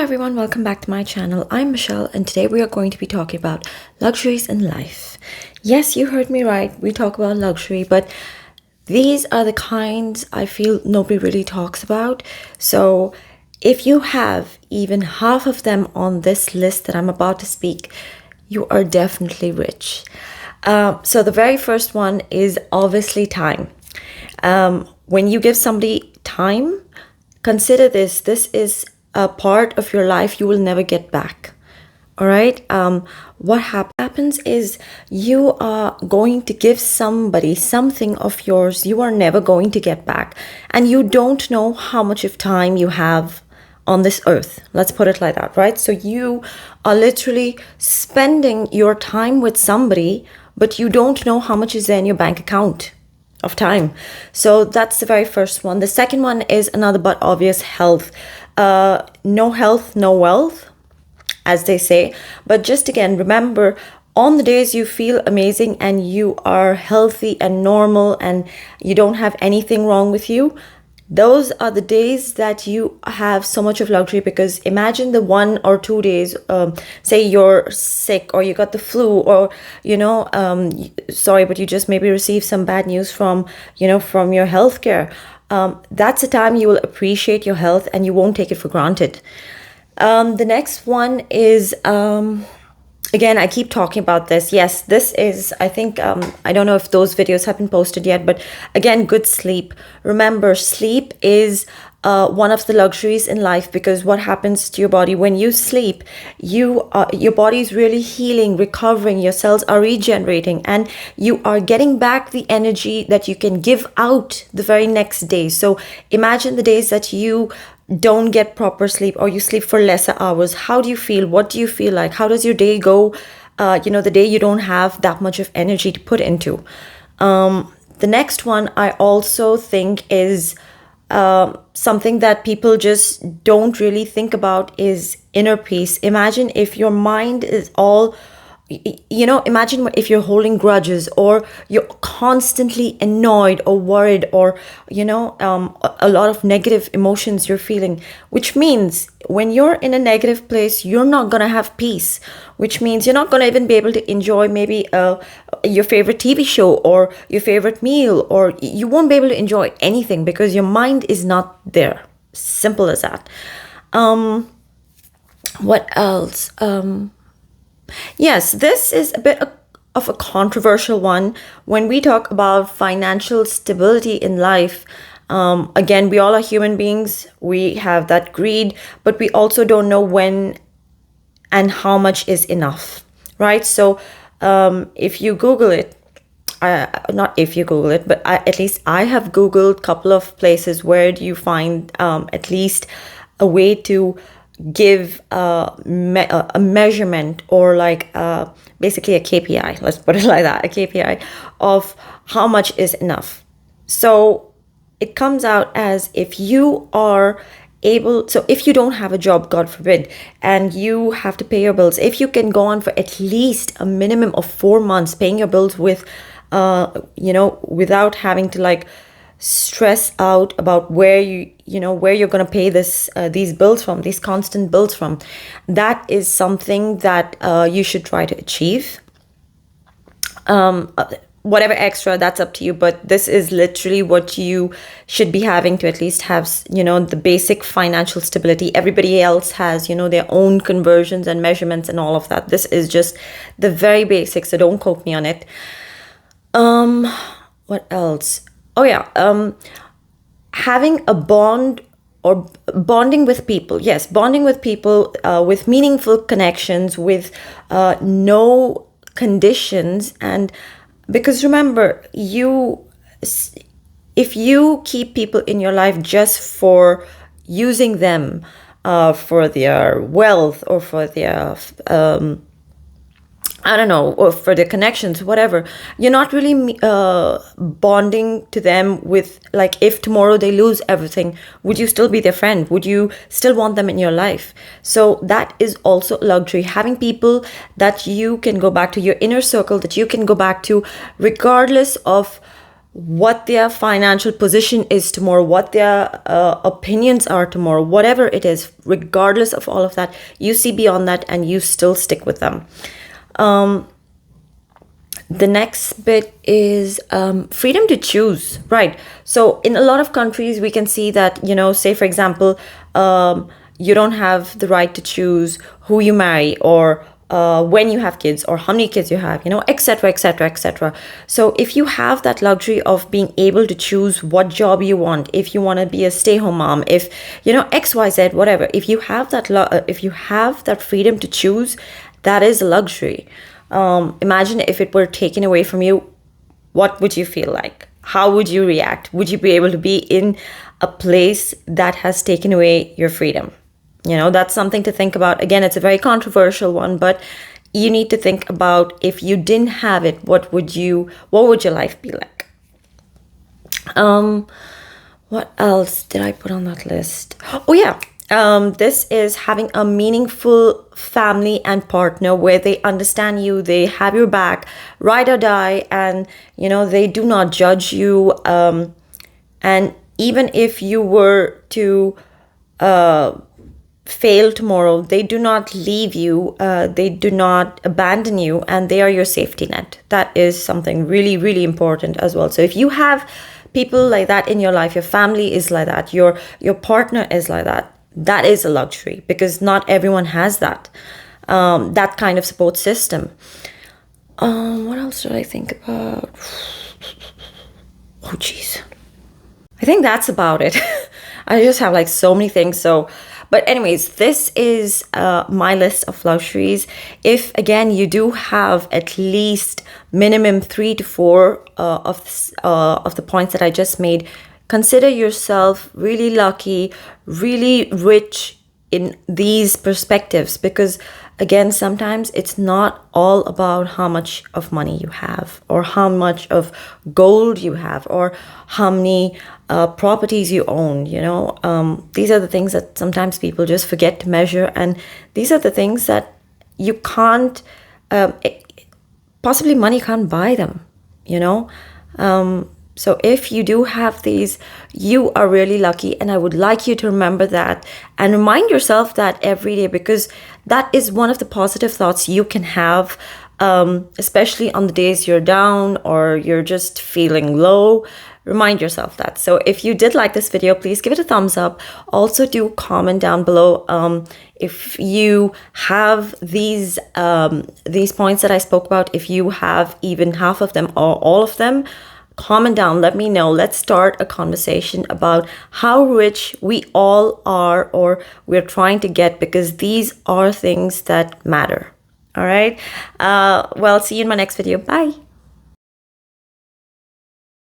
Hello everyone, welcome back to my channel. I'm Michelle and today we are going to be talking about luxuries in life. Yes, you heard me right. We talk about luxury, but these are the kinds I feel nobody really talks about. So if you have even half of them on this list that I'm about to speak, you are definitely rich. So the very first one is obviously time. When you give somebody time, consider this. This is a part of your life you will never get back. All right. What happens is you are going to give somebody something of yours you are never going to get back. And you don't know how much of time you have on this earth. Let's put it like that, right? So you are literally spending your time with somebody, but you don't know how much is there in your bank account of time. So that's the very first one. The second one is another but obvious: health. No health, no wealth, as they say. But just again, remember, on the days you feel amazing and you are healthy and normal and you don't have anything wrong with you, those are the days that you have so much of luxury. Because imagine the 1 or 2 days, say you're sick or you got the flu, or sorry, but you just maybe received some bad news from from your healthcare. That's a time you will appreciate your health and you won't take it for granted. The next one is, again, I keep talking about this. Yes, this is, I think, I don't know if those videos have been posted yet, but again, good sleep. Remember, sleep is one of the luxuries in life, because what happens to your body when you sleep, your body is really healing, recovering, your cells are regenerating, and you are getting back the energy that you can give out the very next day. So imagine the days that you don't get proper sleep or you sleep for lesser hours. How do you feel? What do you feel like? How does your day go? The day you don't have that much of energy to put into. The next one I also think is something that people just don't really think about is inner peace. Imagine if your mind is all, imagine if you're holding grudges, or you're constantly annoyed or worried, or a lot of negative emotions you're feeling, which means when you're in a negative place, you're not gonna have peace, which means you're not gonna even be able to enjoy maybe your favorite TV show or your favorite meal, or you won't be able to enjoy anything because your mind is not there. Simple as that. What else? Yes, this is a bit of a controversial one. When we talk about financial stability in life, again, we all are human beings. We have that greed, but we also don't know when and how much is enough, right? So if you Google it, not if you Google it, but at least I have Googled a couple of places where do you find at least a way to give a measurement, or like basically a KPI, let's put it like that, a KPI of how much is enough. So it comes out as if you are able, so if you don't have a job, God forbid, and you have to pay your bills, if you can go on for at least a minimum of 4 months paying your bills with without having to like stress out about where you're going to pay these bills from, these constant bills from, that is something that you should try to achieve. Whatever extra, that's up to you, but this is literally what you should be having to at least have the basic financial stability. Everybody else has their own conversions and measurements and all of that. This is just the very basic, so don't quote me on it. What else? Oh yeah, having a bond or bonding with people. Yes, bonding with people, with meaningful connections, with no conditions. And because remember, if you keep people in your life just for using them for their wealth or for their I don't know, or for their connections, whatever, you're not really bonding to them with, like, if tomorrow they lose everything, would you still be their friend? Would you still want them in your life? So that is also a luxury, having people that you can go back to, your inner circle that you can go back to, regardless of what their financial position is tomorrow, what their opinions are tomorrow, whatever it is, regardless of all of that, you see beyond that and you still stick with them. The next bit is freedom to choose, right? So in a lot of countries, we can see that, say, for example, you don't have the right to choose who you marry, or when you have kids, or how many kids you have, etc., etc., etc. So if you have that luxury of being able to choose what job you want, if you want to be a stay-home mom, if XYZ, whatever, if you have that freedom to choose, that is a luxury. Imagine if it were taken away from you, what would you feel like? How would you react? Would you be able to be in a place that has taken away your freedom? That's something to think about. Again, it's a very controversial one, but you need to think about, if you didn't have it, what would your life be like? What else did I put on that list? Oh yeah. This is having a meaningful family and partner where they understand you, they have your back, ride or die, and they do not judge you. And even if you were to fail tomorrow, they do not leave you, they do not abandon you, and they are your safety net. That is something really, really important as well. So if you have people like that in your life, your family is like that, your partner is like that, that is a luxury, because not everyone has that kind of support system. What else did I think about? Oh geez, I think that's about it. I just have like so many things. But anyways, this is my list of luxuries. If again you do have at least minimum 3 to 4 of the points that I just made, consider yourself really lucky, really rich in these perspectives, because again, sometimes it's not all about how much of money you have, or how much of gold you have, or how many properties you own. These are the things that sometimes people just forget to measure, and these are the things that you can't possibly money can't buy them. So if you do have these, you are really lucky, and I would like you to remember that and remind yourself that every day, because that is one of the positive thoughts you can have, especially on the days you're down or you're just feeling low. Remind yourself that. So if you did like this video, please give it a thumbs up. Also do comment down below if you have these points that I spoke about, if you have even half of them or all of them. Comment down, let me know. Let's start a conversation about how rich we all are, or we're trying to get, because these are things that matter. All right. Well, see you in my next video. Bye.